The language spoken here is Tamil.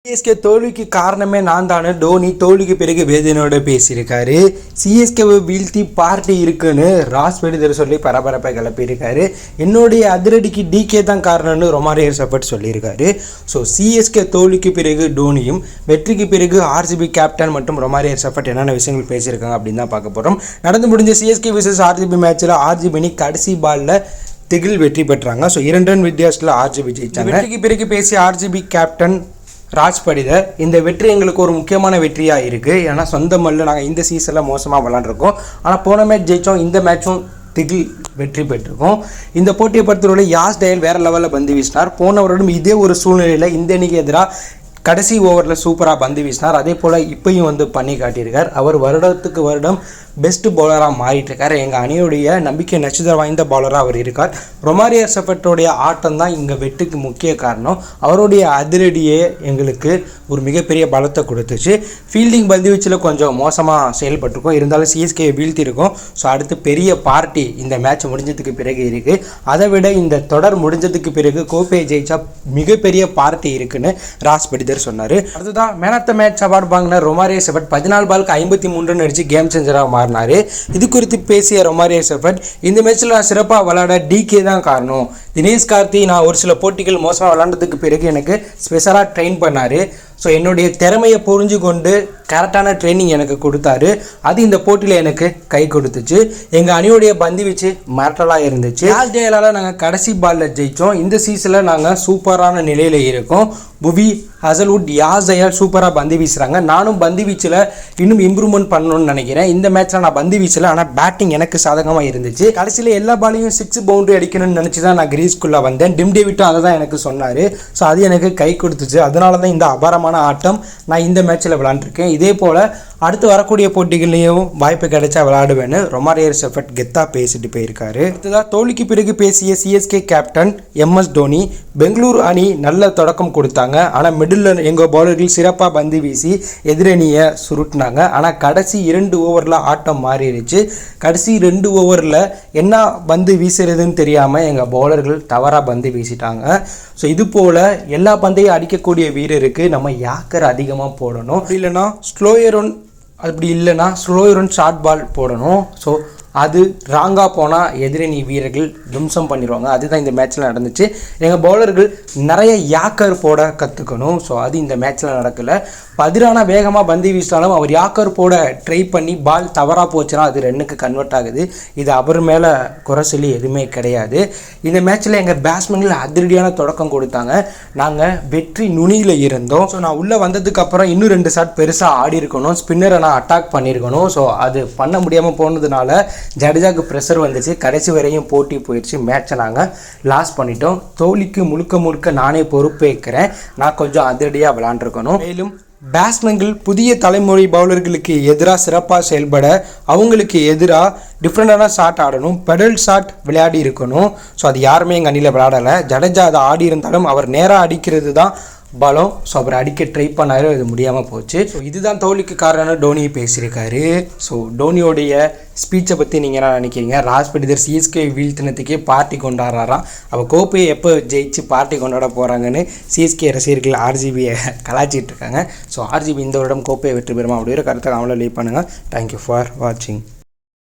சிஎஸ்கே தோல்விக்கு காரணமே நான் தானே டோனி தோல்விக்கு பிறகு வேதனையோட பேசியிருக்காரு. சிஎஸ்கேவை வீழ்த்தி பார்ட்டி இருக்குன்னு ராஸ் பெடிதர் சொல்லி பரபரப்பை கிளப்பியிருக்காரு. என்னுடைய அதிரடிக்கு டிகே தான் காரணம்னு ரொமாரியோ செஃபர்ட் சொல்லியிருக்காரு. ஸோ சிஎஸ்கே தோல்விக்கு பிறகு டோனியும் வெற்றிக்கு பிறகு ஆர்சிபி கேப்டன் மற்றும் ரொமாரியோ செஃபர்ட் என்னென்ன விஷயங்கள் பேசியிருக்காங்க அப்படின்னு தான் பார்க்க போகிறோம். நடந்து முடிஞ்ச சிஎஸ்கே vs ஆர்சிபி மேட்ச்சில் ஆர்சிபி கடைசி பாலில் திகில் வெற்றி பெற்றாங்க. ஸோ 2 ரன் வித்தியாசத்தில் ஆர்சிபி ஜெயிச்சாங்க. வெற்றிக்கு பிறகு பேசிய ஆர்சிபி கேப்டன் ராஜ் படிதர், இந்த வெற்றி எங்களுக்கு ஒரு முக்கியமான வெற்றியாக இருக்குது. ஏன்னா சொந்த மல்ல நாங்கள் இந்த சீசனில் மோசமாக விளாண்டுருக்கோம். ஆனால் போன மேட்ச் ஜெயித்தோம், இந்த மேட்சும் திகில் வெற்றி பெற்றிருக்கோம். இந்த போட்டியை பொறுத்தவரை யாஸ் டயல் வேறு லெவலில் பந்து வீசினார். போன வருடம் இதே ஒரு சூழ்நிலையில் இந்த அணிக்கு எதிராக கடைசி ஓவரில் சூப்பராக பந்து வீசினார். அதே போல் இப்பையும் பண்ணி காட்டியிருக்கார். அவர் வருடத்துக்கு வருடம் பெஸ்ட் பவுலராக மாறிட்டு இருக்கார். எங்கள் அணியுடைய நம்பிக்கை நட்சத்திரம் வாய்ந்த பவுலராக அவர் இருக்கார். ரொமாரியோ செஃபர்ட்டோடைய ஆட்டம் தான் இங்கே வெற்றிக்கு முக்கிய காரணம். அவருடைய அதிரடியே எங்களுக்கு ஒரு மிகப்பெரிய பலத்தை கொடுத்துச்சு. ஃபீல்டிங் பந்து வீச்சில் கொஞ்சம் மோசமாக செயல்பட்டிருக்கோம், இருந்தாலும் சிஎஸ்கே வீழ்த்திருக்கோம். ஸோ அடுத்து பெரிய பார்ட்டி இந்த மேட்ச் முடிஞ்சதுக்கு பிறகு இருக்குது. அதை விட இந்த தொடர் முடிஞ்சதுக்கு பிறகு கோப்பையை ஜெயிச்சா மிகப்பெரிய பார்ட்டி இருக்குன்னு ராஸ் பெடிதர் சொன்னார். அடுத்ததான் man of the match award வாங்கின ரொமாரியோ செஃபர்ட் 14 பாலுக்கு 53 ரன் அடிச்சு கேம் சேஞ்சராக மாறினார். இது குறித்து பேசிய ரொமாரியோ செஃபர்ட், இந்த மேட்ச்சில் நான் சிறப்பாக விளையாட டிகே தான் காரணம். தினேஷ் கார்த்தி நான் ஒரு சில போட்டிகள் மோசமாக விளாண்டதுக்கு பிறகு எனக்கு ஸ்பெஷலாக ட்ரெயின் பண்ணார். ஸோ என்னுடைய திறமையை புரிஞ்சு கொண்டு கரெக்டான ட்ரைனிங் எனக்கு கொடுத்தாரு. அது இந்த போட்டியில் எனக்கு கை கொடுத்துச்சு. எங்கள் அணியுடைய பந்து வீச்சு மிரட்டலாக இருந்துச்சு. யாஸ் டயலால் நாங்கள் கடைசி பாலில் ஜெயித்தோம். இந்த சீசனில் நாங்கள் சூப்பரான நிலையில் இருக்கோம். புவி, ஹசல்வுட், யாஸ் டயல் சூப்பராக பந்து வீசுகிறாங்க. நானும் பந்து வீச்சில் இன்னும் இம்ப்ரூவ்மெண்ட் பண்ணணும்னு நினைக்கிறேன். இந்த மேட்ச்சில் நான் பந்து வீச்சில், ஆனால் பேட்டிங் எனக்கு சாதகமாக இருந்துச்சு. கடைசியில் எல்லா பாலையும் 6 பவுண்டரி அடிக்கணும்னு நினச்சி தான் நான் கிரீஸ்குள்ளே வந்தேன். டிம் டேவிட்டும் அதை தான் எனக்கு சொன்னார். ஸோ அது எனக்கு கை கொடுத்துச்சு. அதனால தான் இந்த அபாரமான ஆட்டம் நான் இந்த மேட்ச்சில் விளாண்டுருக்கேன். இதே போல் அடுத்து வரக்கூடிய போட்டிகள்லேயும் வாய்ப்பு கிடைச்சா விளையாடுவேன்னு ரொமாரியோ செஃபர்ட் கெத்தாக பேசிட்டு போயிருக்காரு. அடுத்ததாக தோல்விக்கு பிறகு பேசிய CSK captain MS Dhoni, Bengaluru அணி நல்ல தொடக்கம் கொடுத்தாங்க. ஆனால் மிடில் எங்கள் பவுலர்கள் சிறப்பாக பந்து வீசி எதிரணியை சுருட்டினாங்க. ஆனால் கடைசி 2 ஓவரில் ஆட்டம் மாறிடுச்சு. கடைசி 2 ஓவரில் என்ன பந்து வீசுறதுன்னு தெரியாமல் எங்கள் பவுலர்கள் தவறாக பந்து வீசிட்டாங்க. ஸோ இது போல் எல்லா பந்தையும் அடிக்கக்கூடிய வீரருக்கு நம்ம யாக்கர் அதிகமாக போடணும். அப்படி இல்லைன்னா ஸ்லோயர் ஷார்ட் பால் போடணும். ஸோ அது ராங்காக போனால் எதிரணி வீரர்கள் தும்சம் பண்ணிடுவாங்க. அதுதான் இந்த மேட்ச்சில் நடந்துச்சு. எங்கள் பவுலர்கள் நிறைய யாக்கர் போட கற்றுக்கணும். ஸோ அது இந்த மேட்ச்சில் நடக்கலை. பதிரான வேகமாக பந்து வீசினாலும் அவர் யாக்கர் போட ட்ரை பண்ணி பால் தவறாக போச்சுன்னா அது 2க்கு கன்வெர்ட் ஆகுது. இது அவர் மேலே குறை சொல்லி எதுவுமே கிடையாது. இந்த மேட்ச்சில் எங்கள் பேட்ஸ்மேன்கள் அதிரடியான தொடக்கம் கொடுத்தாங்க. நாங்கள் வெற்றி நுனியில் இருந்தோம். ஸோ நான் உள்ளே வந்ததுக்கப்புறம் இன்னும் 2 ஷாட் பெருசாக ஆடி இருக்கணும். ஸ்பின்னரை நான் அட்டாக் பண்ணியிருக்கணும். ஸோ அது பண்ண முடியாமல் போனதுனால ஜடேஜாவுக்கு ப்ரெஷர் வந்துச்சு. கடைசி வரையும் போட்டி போயிடுச்சு. மேட்சை நாங்கள் லாஸ் பண்ணிட்டோம். தோல்விக்கு முழுக்க நானே பொறுப்பேற்கிறேன். நான் கொஞ்சம் அதிரடியாக விளாண்டுருக்கணும். மேலும் பேட்ஸ்மேன்கள் புதிய தலைமுறை பவுலர்களுக்கு எதிராக சிறப்பாக செயல்பட அவங்களுக்கு எதிராக டிஃப்ரெண்டான ஷாட் ஆடணும். பெடல் ஷாட் விளையாடி இருக்கணும். ஸோ அது யாருமே எங்கள் அணியில் விளையாடலை. ஜடேஜா அதை ஆடி இருந்தாலும் அவர் நேராக அடிக்கிறது தான் பலம். ஸோ அவர் அடிக்க ட்ரை பண்ணாரு, அது முடியாமல் போச்சு. ஸோ இதுதான் தோல்விக்கு காரணம்னு டோனி பேசியிருக்காரு. ஸோ டோனியோடைய ஸ்பீச்சை பற்றி நீங்கள் என்ன நினைக்கிறீங்க? ராஸ் பெடிதர் சிஎஸ்கே வீழ்த்தினத்துக்கே பார்ட்டி கொண்டாடுறாராம். அவள் கோப்பையை எப்போ ஜெயிச்சு பார்ட்டி கொண்டாட போகிறாங்கன்னு சிஎஸ்கே ரசிகர்கள் ஆர்சிபியை கலாச்சிட்டு இருக்காங்க. ஸோ ஆர்சிபி இந்த வருடம் கோப்பையை வெற்றி பெறுமா அப்படிங்கிற கருத்தை அவங்கள லீவ் பண்ணுங்கள். தேங்க்யூ ஃபார் வாட்சிங்.